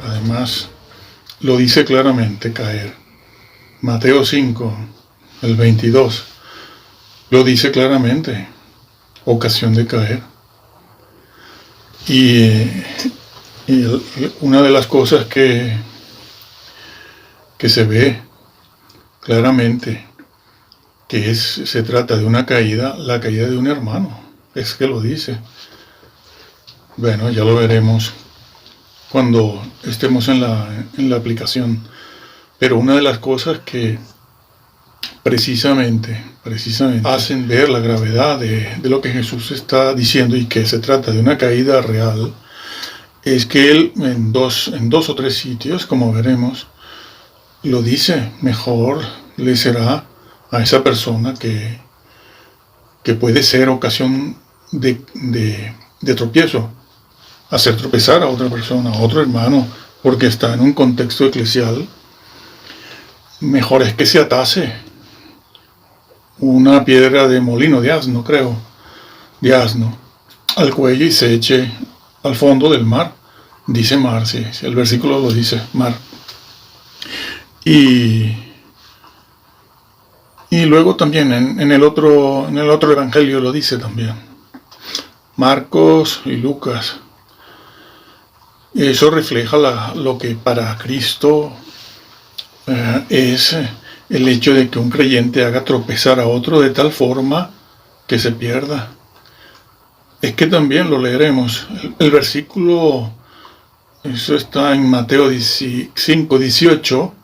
Además, lo dice claramente caer. Mateo 5, el 22, lo dice claramente, ocasión de caer. Y una de las cosas que se ve claramente, que se trata de una caída, la caída de un hermano, es que lo dice. Bueno, ya lo veremos cuando estemos en la aplicación. Pero una de las cosas que precisamente hacen ver la gravedad de lo que Jesús está diciendo y que se trata de una caída real, es que él en dos o tres sitios, como veremos, lo dice: mejor le será a esa persona que puede ser ocasión de tropiezo, hacer tropezar a otra persona, a otro hermano, porque está en un contexto eclesial. Mejor es que se atase una piedra de molino de asno, al cuello y se eche al fondo del mar. Dice mar, sí, el versículo lo dice, mar. Y luego también en el otro evangelio lo dice también, Marcos y Lucas. Eso refleja lo que para Cristo es el hecho de que un creyente haga tropezar a otro de tal forma que se pierda. Es que también lo leeremos. El versículo, eso está en Mateo 5, 18,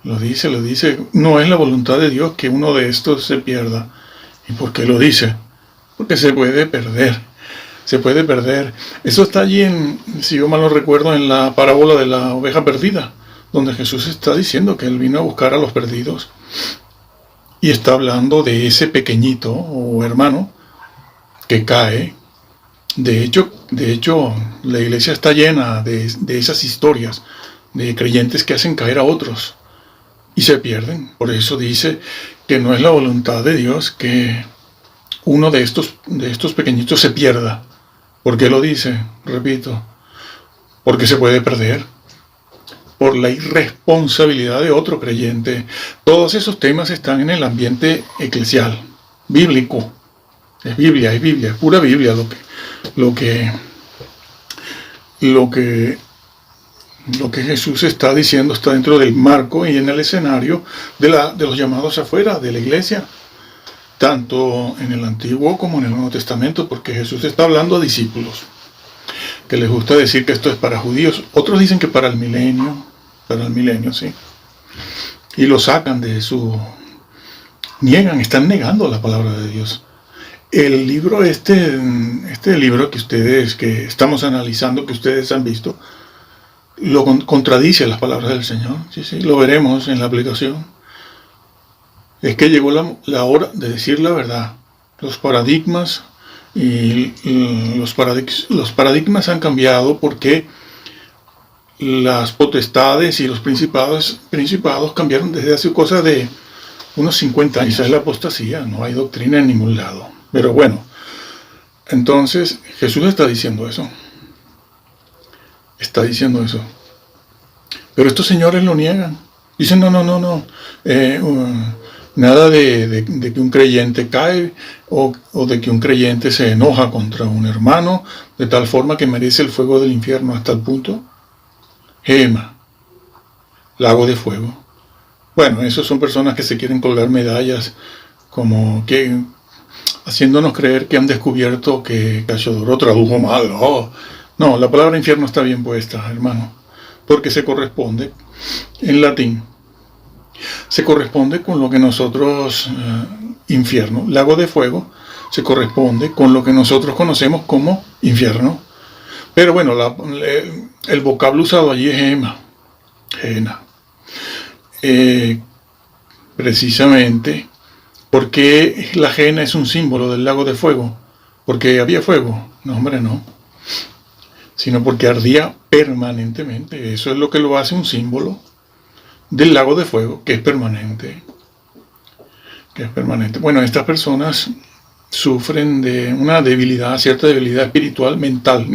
lo dice, no es la voluntad de Dios que uno de estos se pierda. ¿Y por qué lo dice? Porque se puede perder. Eso está allí si yo mal no recuerdo, en la parábola de la oveja perdida, donde Jesús está diciendo que Él vino a buscar a los perdidos. Y está hablando de ese pequeñito o hermano que cae. De hecho, la iglesia está llena de esas historias de creyentes que hacen caer a otros y se pierden. Por eso dice que no es la voluntad de Dios que uno de estos pequeñitos se pierda. ¿Por qué lo dice? Repito, porque se puede perder por la irresponsabilidad de otro creyente. Todos esos temas están en el ambiente eclesial, bíblico. Es Biblia, es pura Biblia lo que Jesús está diciendo está dentro del marco y en el escenario de los llamados afuera de la iglesia, tanto en el Antiguo como en el Nuevo Testamento, porque Jesús está hablando a discípulos, que les gusta decir que esto es para judíos. Otros dicen que para el milenio, sí. Y lo sacan están negando la palabra de Dios. El libro, este libro que estamos analizando, que ustedes han visto, lo contradice las palabras del Señor. Sí, lo veremos en la aplicación. Es que llegó la hora de decir la verdad. Los paradigmas han cambiado porque las potestades y los principados cambiaron desde hace cosa de unos 50 años. Esa es la apostasía, no hay doctrina en ningún lado. Pero bueno, entonces Jesús está diciendo eso. Pero estos señores lo niegan. Dicen, no. Nada de que un creyente cae o de que un creyente se enoja contra un hermano de tal forma que merece el fuego del infierno hasta el punto. Gema, lago de fuego. Bueno, esos son personas que se quieren colgar medallas como que haciéndonos creer que han descubierto que Casiodoro tradujo mal. Oh, no, la palabra infierno está bien puesta, hermano, porque se corresponde en latín. Se corresponde con lo que nosotros, infierno, lago de fuego, se corresponde con lo que nosotros conocemos como infierno. Pero bueno, el vocablo usado allí es gema, gena. Precisamente porque la gena es un símbolo del lago de fuego. Porque había fuego. No, hombre, no. Sino porque ardía permanentemente. Eso es lo que lo hace un símbolo del lago de fuego, que es permanente. Que es permanente. Bueno, estas personas sufren de una debilidad, cierta debilidad espiritual, mental,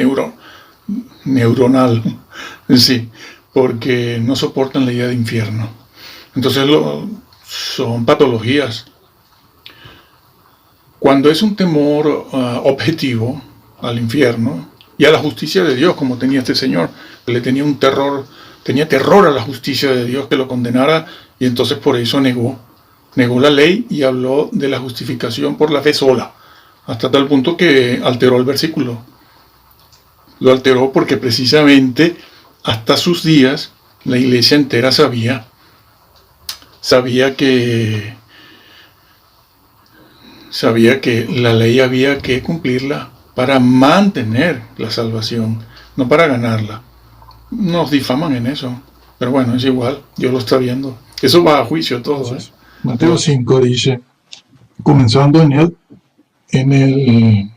neuronal. Sí, porque no soportan la idea de infierno. Entonces son patologías. Cuando es un temor objetivo al infierno y a la justicia de Dios, como tenía este señor, le tenía un terror, tenía terror a la justicia de Dios que lo condenara, y entonces por eso negó la ley y habló de la justificación por la fe sola, hasta tal punto que alteró el versículo. Lo alteró porque precisamente hasta sus días la iglesia entera sabía que la ley había que cumplirla para mantener la salvación, no para ganarla. Nos difaman en eso, pero bueno, es igual, Dios lo está viendo. Eso va a juicio todo. Mateo 5 dice, comenzando en el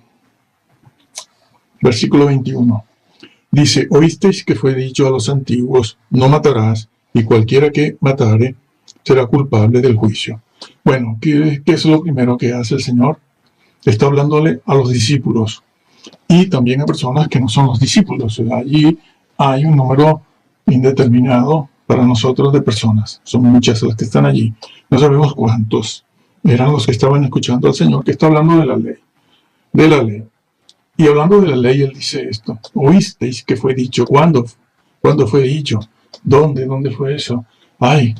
versículo 21, dice, oísteis que fue dicho a los antiguos, no matarás, y cualquiera que matare será culpable del juicio. Bueno, ¿qué es lo primero que hace el Señor? Está hablándole a los discípulos y también a personas que no son los discípulos. Allí hay un número indeterminado para nosotros de personas. Son muchas las que están allí. No sabemos cuántos eran los que estaban escuchando al Señor, que está hablando de la ley. De la ley. Y hablando de la ley, Él dice esto. ¿Oísteis que fue dicho? ¿Cuándo fue dicho? ¿Dónde fue eso? Ay,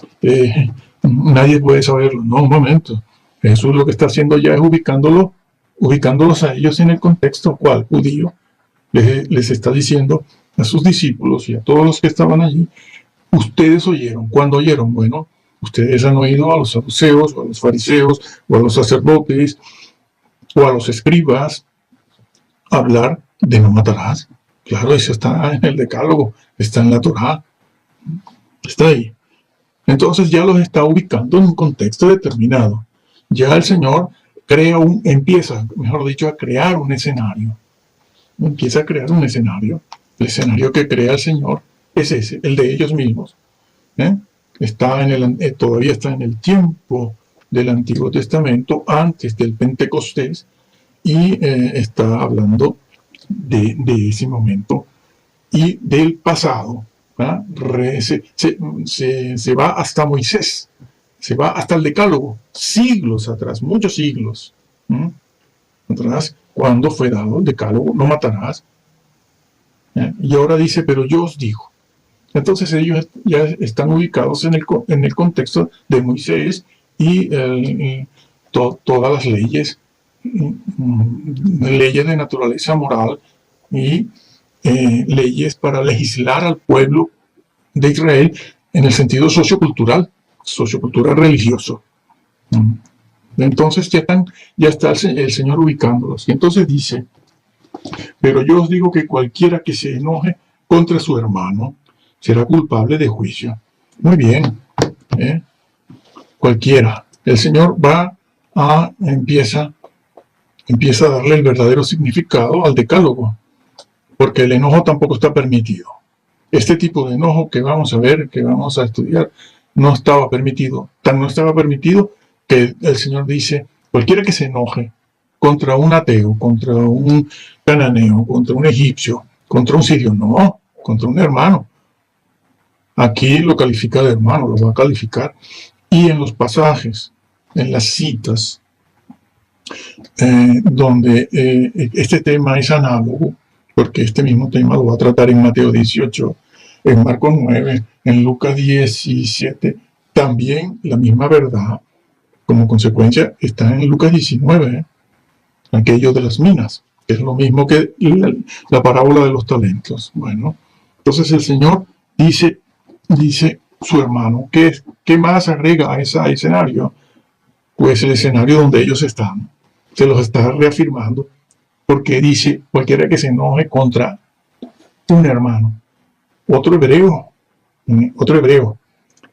nadie puede saberlo. No, un momento. Jesús lo que está haciendo ya es ubicándolos a ellos en el contexto cual judío. Les está diciendo a sus discípulos y a todos los que estaban allí, ustedes oyeron. ¿Cuándo oyeron? Bueno, ustedes han oído a los saduceos, o a los fariseos, o a los sacerdotes, o a los escribas hablar de no matarás. Claro, eso está en el decálogo, está en la Torá, está ahí. Entonces ya los está ubicando en un contexto determinado. Ya el Señor empieza, mejor dicho, a crear un escenario. Empieza a crear un escenario. El escenario que crea el Señor es ese, el de ellos mismos. Todavía está en el tiempo del Antiguo Testamento, antes del Pentecostés, y está hablando de ese momento y del pasado. Se va hasta Moisés, se va hasta el Decálogo, siglos atrás, muchos siglos atrás, cuando fue dado el Decálogo, no matarás. Y ahora dice, pero yo os digo. Entonces ellos ya están ubicados en el contexto de Moisés y todas las leyes de naturaleza moral y leyes para legislar al pueblo de Israel en el sentido sociocultural religioso. Entonces ya está el Señor ubicándolos. Y entonces dice, pero yo os digo que cualquiera que se enoje contra su hermano será culpable de juicio. Muy bien. Cualquiera. El Señor empieza a darle el verdadero significado al decálogo, porque el enojo tampoco está permitido. Este tipo de enojo que vamos a ver, que vamos a estudiar, no estaba permitido. Tan no estaba permitido que el Señor dice, cualquiera que se enoje contra un ateo, contra un cananeo, contra un egipcio, contra un sirio, no, contra un hermano. Aquí lo califica de hermano, lo va a calificar. Y en los pasajes en las citas, donde este tema es análogo, porque este mismo tema lo va a tratar en Mateo 18, en Marcos 9, en Lucas 17, también la misma verdad, como consecuencia, está en Lucas 19, aquello de las minas, que es lo mismo que la parábola de los talentos. Bueno, entonces el Señor dice su hermano, ¿qué más agrega a ese escenario? Pues el escenario donde ellos están, se los está reafirmando, porque dice, cualquiera que se enoje contra un hermano, otro hebreo,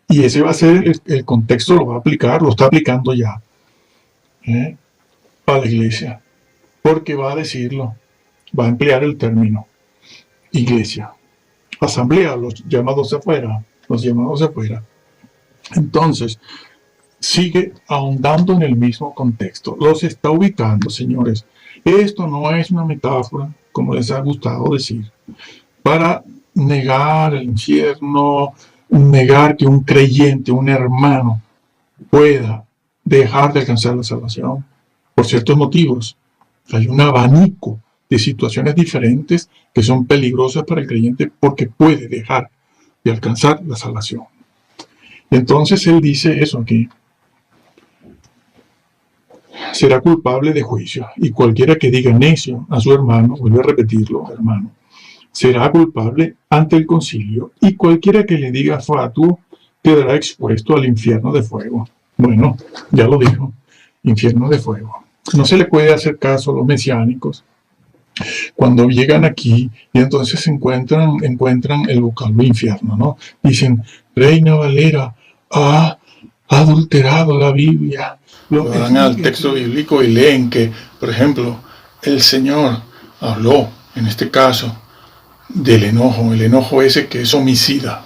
y ese va a ser el contexto, lo va a aplicar, lo está aplicando ya a la iglesia, porque va a decirlo, va a emplear el término iglesia, asamblea, los llamados afuera. Entonces, sigue ahondando en el mismo contexto, los está ubicando, señores. Esto no es una metáfora, como les ha gustado decir, para negar el infierno, negar que un creyente, un hermano, pueda dejar de alcanzar la salvación por ciertos motivos. Hay un abanico de situaciones diferentes que son peligrosas para el creyente porque puede dejar de alcanzar la salvación. Entonces él dice eso aquí: será culpable de juicio, y cualquiera que diga necio a su hermano, vuelve a repetirlo, hermano, será culpable ante el concilio, y cualquiera que le diga fatuo quedará expuesto al infierno de fuego. Bueno, ya lo dijo, infierno de fuego. No se le puede hacer caso a los mesiánicos cuando llegan aquí y entonces encuentran el vocablo infierno, ¿no? Dicen, Reina Valera ha adulterado la Biblia. Van al texto bíblico y leen que, por ejemplo, el Señor habló, en este caso, del enojo, el enojo ese que es homicida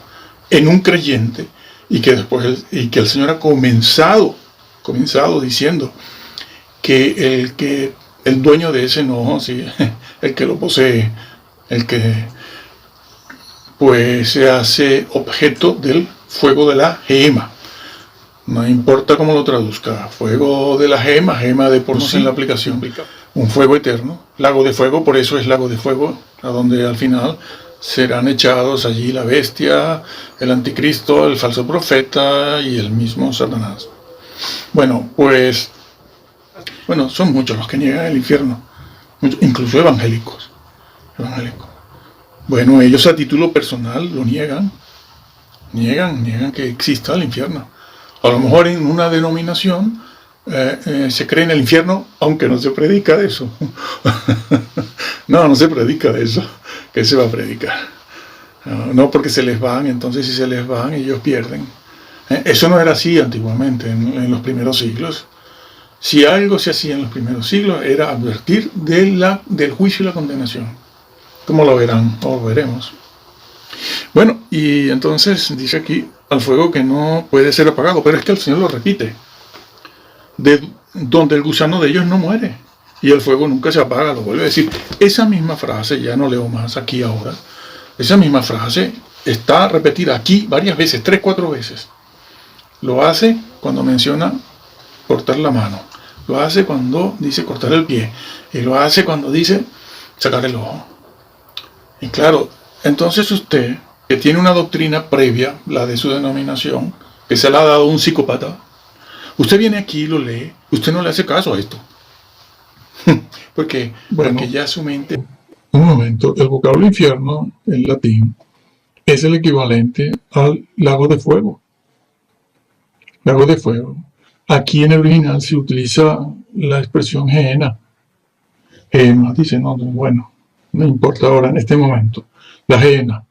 en un creyente, y que después el Señor ha comenzado diciendo que el dueño de ese enojo, ¿sí? El que lo posee, el que pues se hace objeto del fuego de la gema. No importa cómo lo traduzca, fuego de la gema de por sí en la aplicación, un fuego eterno, lago de fuego, por eso es lago de fuego, a donde al final serán echados allí la bestia, el anticristo, el falso profeta y el mismo Satanás. Bueno, pues, son muchos los que niegan el infierno, incluso evangélicos. Bueno, ellos a título personal lo niegan que exista el infierno. A lo mejor en una denominación se cree en el infierno, aunque no se predica de eso. No se predica de eso. ¿Qué se va a predicar? No, porque se les van, entonces si se les van, ellos pierden. Eso no era así antiguamente, en los primeros siglos. Si algo se hacía en los primeros siglos, era advertir del juicio y la condenación. ¿Cómo lo verán? O lo veremos. Bueno, y entonces dice aquí, al fuego que no puede ser apagado, pero es que el Señor lo repite, donde el gusano de ellos no muere, y el fuego nunca se apaga, lo vuelve a decir. Esa misma frase, ya no leo más aquí ahora, esa misma frase está repetida aquí varias veces, 3, 4 veces. Lo hace cuando menciona cortar la mano, lo hace cuando dice cortar el pie, y lo hace cuando dice sacar el ojo. Y claro, entonces usted, que tiene una doctrina previa, la de su denominación, que se la ha dado un psicópata, usted viene aquí y lo lee, usted no le hace caso a esto. Porque ya su mente... Un momento, el vocablo infierno en latín es el equivalente al lago de fuego. Lago de fuego. Aquí en el original se utiliza la expresión gehenna. Dice, no importa ahora en este momento. La gehenna.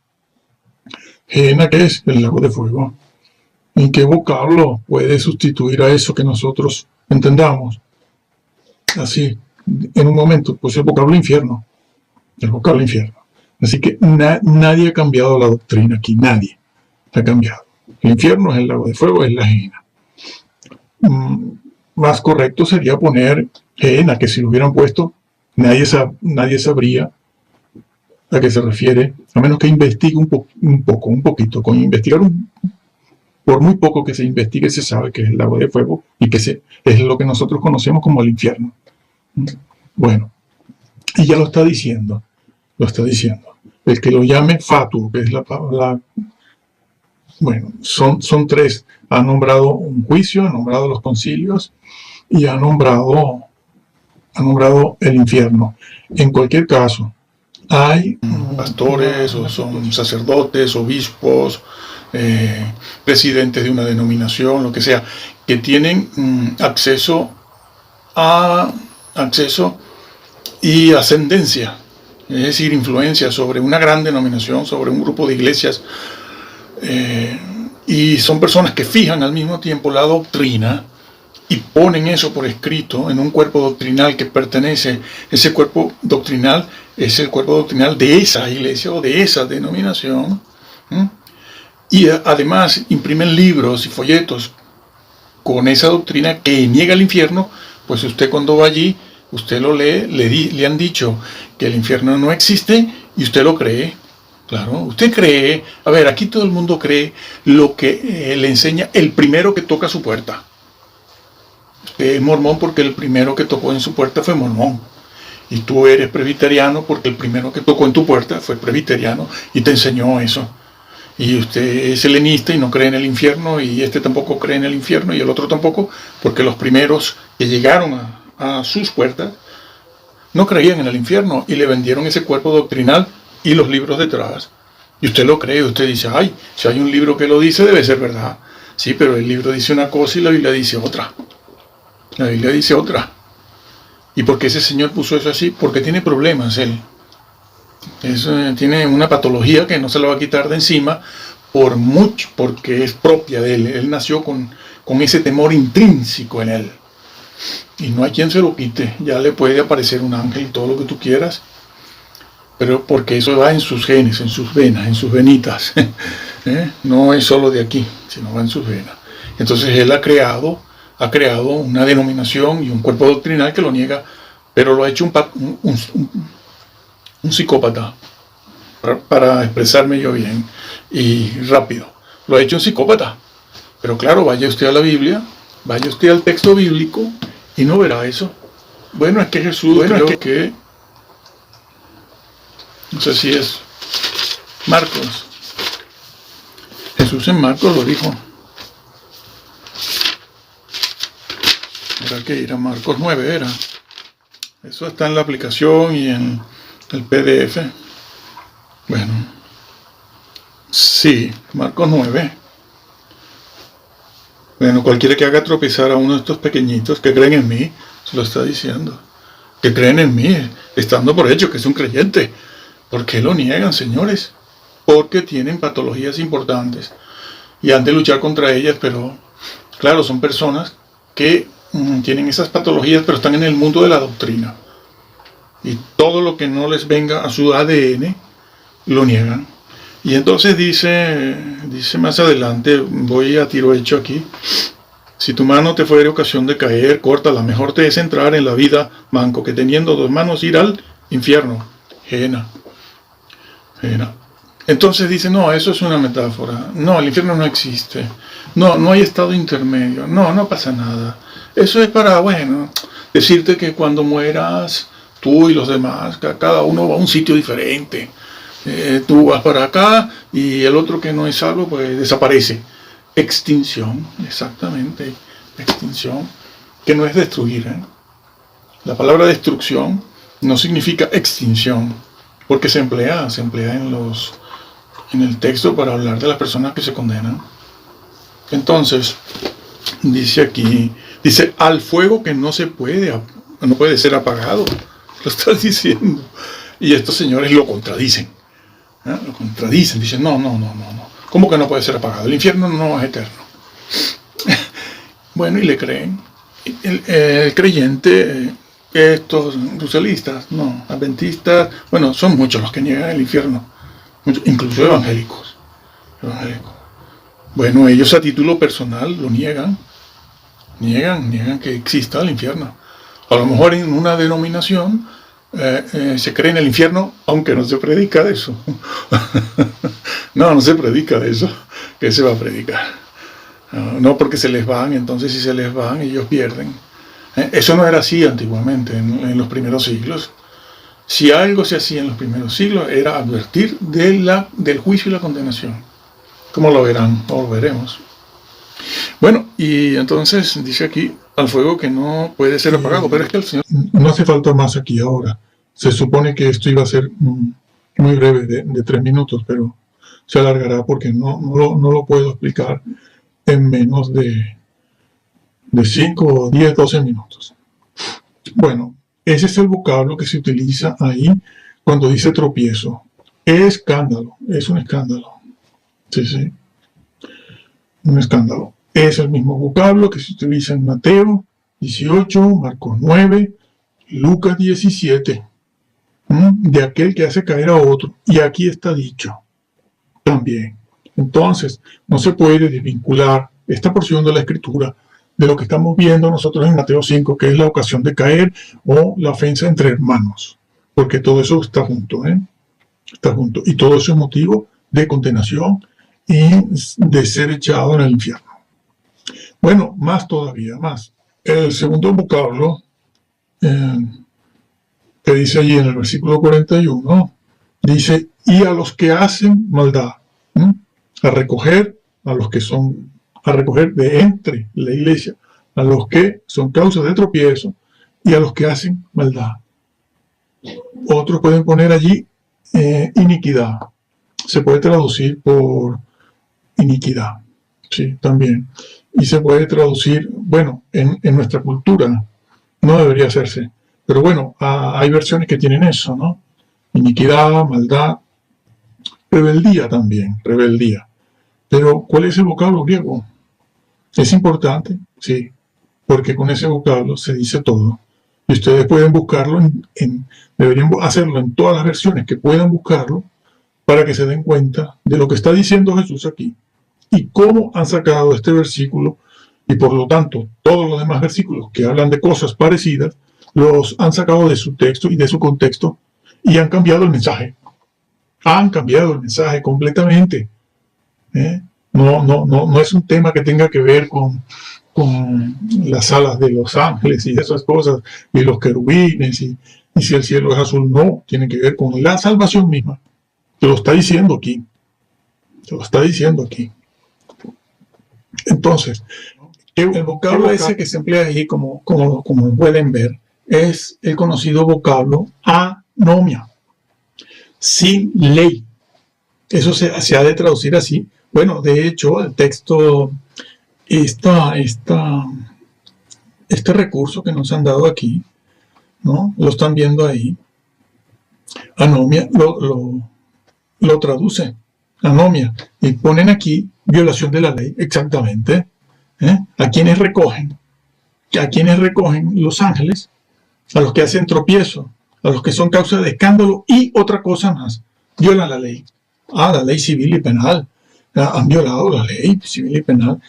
¿Gehenna qué es? El lago de fuego. ¿En qué vocablo puede sustituir a eso que nosotros entendamos? Así, en un momento, pues el vocablo infierno. El vocablo infierno. Así que nadie ha cambiado la doctrina aquí, nadie ha cambiado. El infierno es el lago de fuego, es la gehenna. Más correcto sería poner gehenna, que si lo hubieran puesto, nadie sabría a qué se refiere, a menos que investigue un poquito. Con investigar por muy poco que se investigue, se sabe que es el lago de fuego y que es lo que nosotros conocemos como el infierno. Bueno, y ya lo está diciendo. El que lo llame fatuo, que es bueno, son tres. Ha nombrado un juicio, ha nombrado los concilios y ha nombrado el infierno. En cualquier caso, hay pastores o son sacerdotes, obispos, presidentes de una denominación, lo que sea, que tienen acceso y ascendencia, es decir, influencia sobre una gran denominación, sobre un grupo de iglesias, y son personas que fijan al mismo tiempo la doctrina y ponen eso por escrito en un cuerpo doctrinal que pertenece, ese cuerpo doctrinal es el cuerpo doctrinal de esa iglesia o de esa denominación, y además imprimen libros y folletos con esa doctrina que niega el infierno. Pues usted cuando va allí, usted lo lee, le han dicho que el infierno no existe y usted lo cree. Claro, usted cree, a ver, aquí todo el mundo cree lo que le enseña el primero que toca su puerta. Usted es mormón porque el primero que tocó en su puerta fue mormón. Y tú eres presbiteriano porque el primero que tocó en tu puerta fue presbiteriano y te enseñó eso. Y usted es helenista y no cree en el infierno, y este tampoco cree en el infierno y el otro tampoco, porque los primeros que llegaron a sus puertas no creían en el infierno y le vendieron ese cuerpo doctrinal y los libros detrás. Y usted lo cree, usted dice, ay, si hay un libro que lo dice, debe ser verdad. Sí, pero el libro dice una cosa y la Biblia dice otra. La Biblia dice otra. ¿Y por qué ese señor puso eso así? Porque tiene problemas él. Tiene una patología que no se la va a quitar de encima porque es propia de él. Él nació con ese temor intrínseco en él. Y no hay quien se lo quite. Ya le puede aparecer un ángel y todo lo que tú quieras, pero porque eso va en sus genes, en sus venas, en sus venitas. No es solo de aquí, sino va en sus venas. Entonces él ha creado una denominación y un cuerpo doctrinal que lo niega, pero lo ha hecho un psicópata, para expresarme yo bien y rápido. Lo ha hecho un psicópata. Pero claro, vaya usted a la Biblia, vaya usted al texto bíblico y no verá eso. Bueno, es que Jesús, no sé si es Marcos. Jesús en Marcos lo dijo. Era que ir a Marcos 9, era. Eso está en la aplicación y en el PDF. Bueno, sí, Marcos 9. Bueno, cualquiera que haga tropezar a uno de estos pequeñitos que creen en mí, se lo está diciendo. Que creen en mí, estando por hecho que es un creyente. ¿Por qué lo niegan, señores? Porque tienen patologías importantes y han de luchar contra ellas, pero claro, son personas que tienen esas patologías, pero están en el mundo de la doctrina. Y todo lo que no les venga a su ADN, lo niegan. Y entonces dice más adelante, voy a tiro hecho aquí, si tu mano te fuere ocasión de caer, córtala, mejor te es entrar en la vida manco, que teniendo dos manos ir al infierno. Jena. Entonces dice, no, eso es una metáfora. No, el infierno no existe. No hay estado intermedio. No pasa nada. Eso es para, bueno, decirte que cuando mueras, tú y los demás, cada uno va a un sitio diferente. Tú vas para acá y el otro que no es salvo, pues desaparece. Extinción, exactamente. Extinción, que no es destruir. La palabra destrucción no significa extinción, porque se emplea en el texto para hablar de las personas que se condenan. Entonces, dice aquí, al fuego que no puede ser apagado. Lo está diciendo. Y estos señores lo contradicen. Lo contradicen, dicen, no. ¿Cómo que no puede ser apagado? El infierno no es eterno. Bueno, y le creen. El creyente, estos ruselistas, no, adventistas, bueno, son muchos los que niegan el infierno, incluso evangélicos. Bueno, ellos a título personal lo niegan que exista el infierno. A lo mejor en una denominación se cree en el infierno, aunque no se predica de eso. No se predica de eso. ¿Qué se va a predicar? No porque se les van, entonces si se les van ellos pierden. Eso no era así antiguamente, en los primeros siglos. Si algo se hacía en los primeros siglos era advertir del juicio y la condenación. Como lo verán, o lo veremos. Bueno, y entonces dice aquí, al fuego que no puede ser apagado, pero es que el Señor... No hace falta más aquí ahora. Se supone que esto iba a ser muy breve, de 3 minutos, pero se alargará porque no lo puedo explicar en menos de 5, 10, 12 minutos. Bueno, ese es el vocablo que se utiliza ahí cuando dice tropiezo. Escándalo, es un escándalo. Sí, un escándalo. Es el mismo vocablo que se utiliza en Mateo 18, Marcos 9, Lucas 17, de aquel que hace caer a otro. Y aquí está dicho también. Entonces, no se puede desvincular esta porción de la Escritura de lo que estamos viendo nosotros en Mateo 5, que es la ocasión de caer o la ofensa entre hermanos, porque todo eso está junto, está junto, y todo eso es motivo de condenación y de ser echado en el infierno. Bueno, más todavía, más. El segundo vocablo que dice allí en el versículo 41, dice, y a los que hacen maldad, a recoger de entre la iglesia, a los que son causas de tropiezo y a los que hacen maldad. Otros pueden poner allí iniquidad. Se puede traducir por iniquidad, sí, también. Y se puede traducir, bueno, en nuestra cultura no debería hacerse, pero bueno, hay versiones que tienen eso, ¿no? Iniquidad, maldad, rebeldía también, rebeldía. Pero, ¿cuál es el vocablo griego? ¿Es importante? Sí, porque con ese vocablo se dice todo. Y ustedes pueden buscarlo, deberían hacerlo en todas las versiones que puedan buscarlo, para que se den cuenta de lo que está diciendo Jesús aquí. Y cómo han sacado este versículo, y por lo tanto, todos los demás versículos que hablan de cosas parecidas, los han sacado de su texto y de su contexto, y han cambiado el mensaje. Han cambiado el mensaje completamente. No es un tema que tenga que ver con las alas de los ángeles y esas cosas, y los querubines, y si el cielo es azul. No, tiene que ver con la salvación misma. Te lo está diciendo aquí. Te lo está diciendo aquí. Entonces, el vocablo ese que se emplea ahí, como pueden ver, es el conocido vocablo anomia, sin ley. Eso se ha de traducir así. Bueno, de hecho, el texto, este recurso que nos han dado aquí, ¿no? Lo están viendo ahí. Anomia lo traduce, anomia, y ponen aquí violación de la ley, exactamente. ¿A quienes recogen? ¿A quienes recogen los ángeles? A los que hacen tropiezo, a los que son causa de escándalo y otra cosa más. Violan la ley. La ley civil y penal. Han violado la ley civil y penal.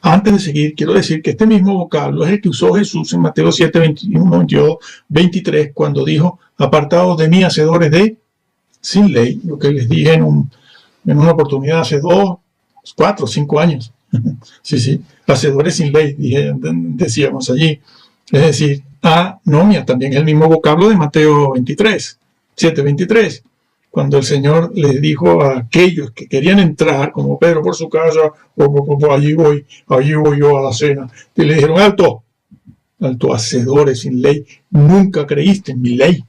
Antes de seguir, quiero decir que este mismo vocablo es el que usó Jesús en Mateo 7, 21, 22, 23, cuando dijo, apartados de mí, hacedores de sin ley, lo que les dije en una oportunidad hace 2, 4, 5 años. Sí, hacedores sin ley, decíamos allí. Es decir, anomia, también el mismo vocablo de Mateo 23, 7, 23. Cuando el Señor le dijo a aquellos que querían entrar, como Pedro por su casa, allí voy yo a la cena, y le dijeron, alto, hacedores sin ley, nunca creíste en mi ley.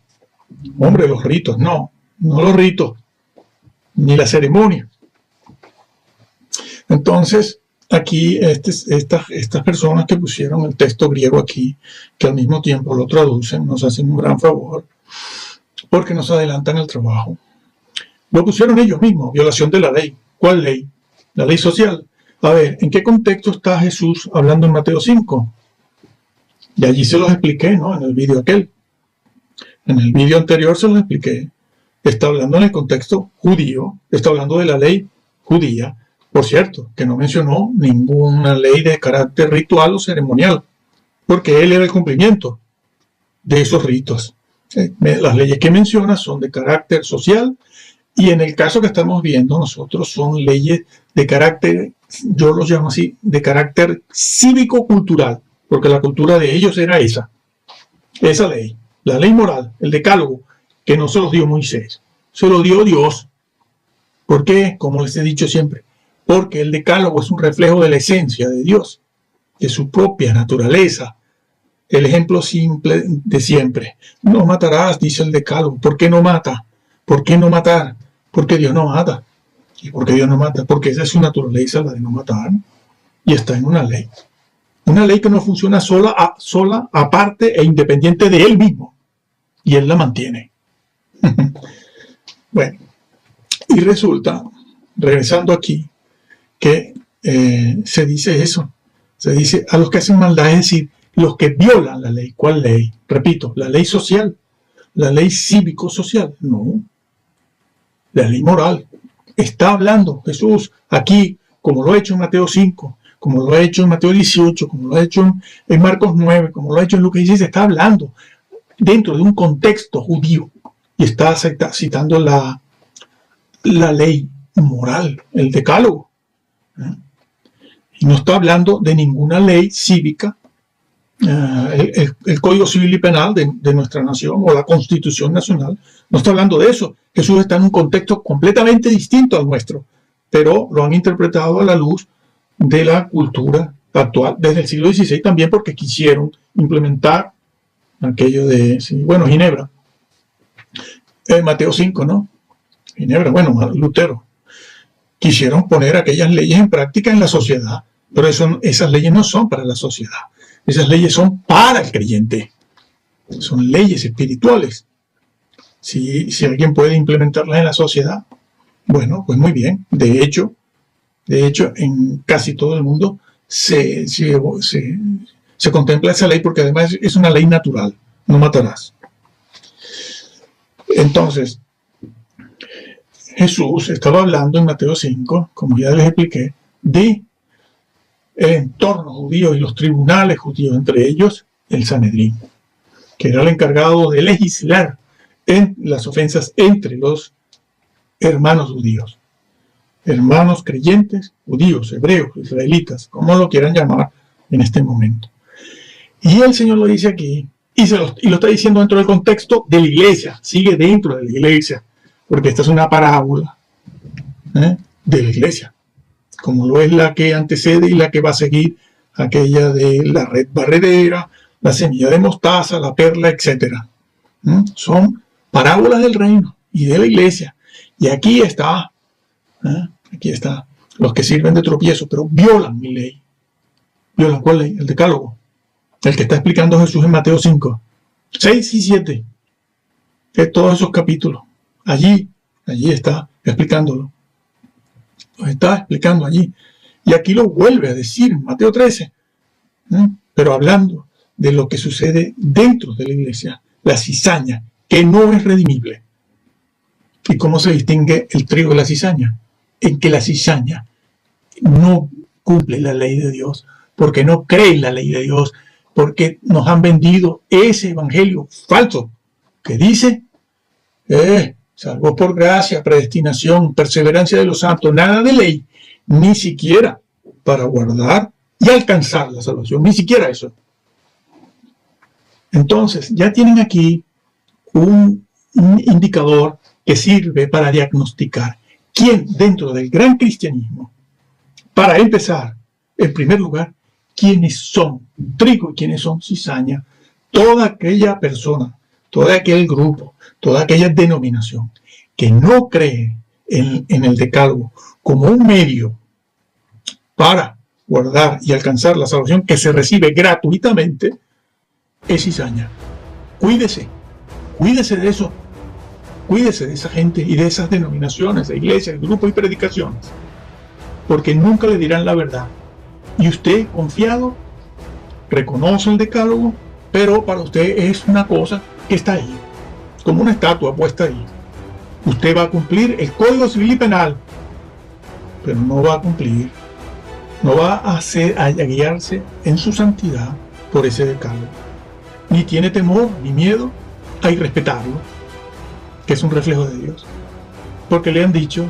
Hombre, los ritos, no los ritos, ni la ceremonia. Entonces, aquí estas personas que pusieron el texto griego aquí, que al mismo tiempo lo traducen, nos hacen un gran favor, porque nos adelantan el trabajo. Lo pusieron ellos mismos, violación de la ley. ¿Cuál ley? La ley social. A ver, ¿en qué contexto está Jesús hablando en Mateo 5? Y allí se los expliqué, ¿no? En el vídeo aquel. En el vídeo anterior se los expliqué. Está hablando en el contexto judío, está hablando de la ley judía. Por cierto, que no mencionó ninguna ley de carácter ritual o ceremonial, porque él era el cumplimiento de esos ritos. Las leyes que menciona son de carácter social, y en el caso que estamos viendo nosotros son leyes de carácter yo los llamo así, de carácter cívico-cultural, porque la cultura de ellos era esa ley, la ley moral, el decálogo, que no se los dio Moisés, se lo dio Dios. ¿Por qué? Como les he dicho siempre, porque el decálogo es un reflejo de la esencia de Dios, de su propia naturaleza. El ejemplo simple de siempre: no matarás, dice el decálogo. ¿Por qué no mata? ¿Por qué no matar? Porque Dios no mata. ¿Y por qué Dios no mata? Porque esa es su naturaleza, la de no matar, y está en una ley. Una ley que no funciona sola, aparte e independiente de él mismo, y él la mantiene. Bueno, y resulta, regresando aquí, que se dice eso. Se dice a los que hacen maldad, es decir, los que violan la ley. ¿Cuál ley? Repito, la ley social, la ley cívico-social. No, la ley moral. Está hablando Jesús aquí, como lo ha hecho en Mateo 5, como lo ha hecho en Mateo 18, como lo ha hecho en Marcos 9, como lo ha hecho en Lucas 16. Está hablando dentro de un contexto judío y está citando la ley moral, el decálogo. Y no está hablando de ninguna ley cívica, el Código Civil y Penal de nuestra nación o la Constitución Nacional. No está hablando de eso. Jesús está en un contexto completamente distinto al nuestro, pero lo han interpretado a la luz de la cultura actual desde el siglo XVI también, porque quisieron implementar aquello de, bueno, Ginebra, Mateo 5, ¿no? Ginebra, bueno, Lutero. Quisieron poner aquellas leyes en práctica en la sociedad, pero esas leyes no son para la sociedad. Esas leyes son para el creyente. Son leyes espirituales. Si alguien puede implementarlas en la sociedad, bueno, pues muy bien. De hecho, en casi todo el mundo se contempla esa ley, porque además es una ley natural. No matarás. Entonces, Jesús estaba hablando en Mateo 5, como ya les expliqué, de el entorno judío y los tribunales judíos, entre ellos el Sanedrín, que era el encargado de legislar en las ofensas entre los hermanos judíos, hermanos creyentes, judíos, hebreos, israelitas, como lo quieran llamar en este momento. Y el Señor lo dice aquí, y lo está diciendo dentro del contexto de la iglesia, sigue dentro de la iglesia, porque esta es una parábola de la iglesia, como lo es la que antecede y la que va a seguir, aquella de la red barredera, la semilla de mostaza, la perla, etc. Son parábolas del reino y de la iglesia. Y aquí está, los que sirven de tropiezo, pero violan mi ley. ¿Violan cuál ley? El decálogo. El que está explicando Jesús en Mateo 5, 6 y 7. De todos esos capítulos. Allí está explicándolo. Lo está explicando allí. Y aquí lo vuelve a decir en Mateo 13. Pero hablando de lo que sucede dentro de la iglesia. La cizaña, que no es redimible. ¿Y cómo se distingue el trigo de la cizaña? En que la cizaña no cumple la ley de Dios, porque no cree en la ley de Dios, porque nos han vendido ese evangelio falso que dice salvo por gracia, predestinación, perseverancia de los santos, nada de ley, ni siquiera para guardar y alcanzar la salvación, ni siquiera eso. Entonces, ya tienen aquí un indicador que sirve para diagnosticar quién dentro del gran cristianismo, para empezar, en primer lugar, quiénes son trigo y quiénes son cizaña, toda aquella persona, todo aquel grupo, toda aquella denominación que no cree en el decálogo como un medio para guardar y alcanzar la salvación que se recibe gratuitamente, es cizaña. Cuídese de eso. Cuídese de esa gente y de esas denominaciones, de iglesias, grupos y predicaciones, porque nunca le dirán la verdad. Y usted, confiado, reconoce el decálogo, pero para usted es una cosa que está ahí, como una estatua puesta ahí. Usted va a cumplir el Código Civil y Penal, pero no va a cumplir, no va a guiarse en su santidad por ese decálogo. Ni tiene temor, ni miedo a irrespetarlo, que es un reflejo de Dios. Porque le han dicho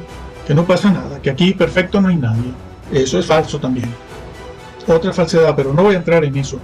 que no pasa nada, que aquí perfecto no hay nadie. Eso es falso también. Otra falsedad, pero no voy a entrar en eso.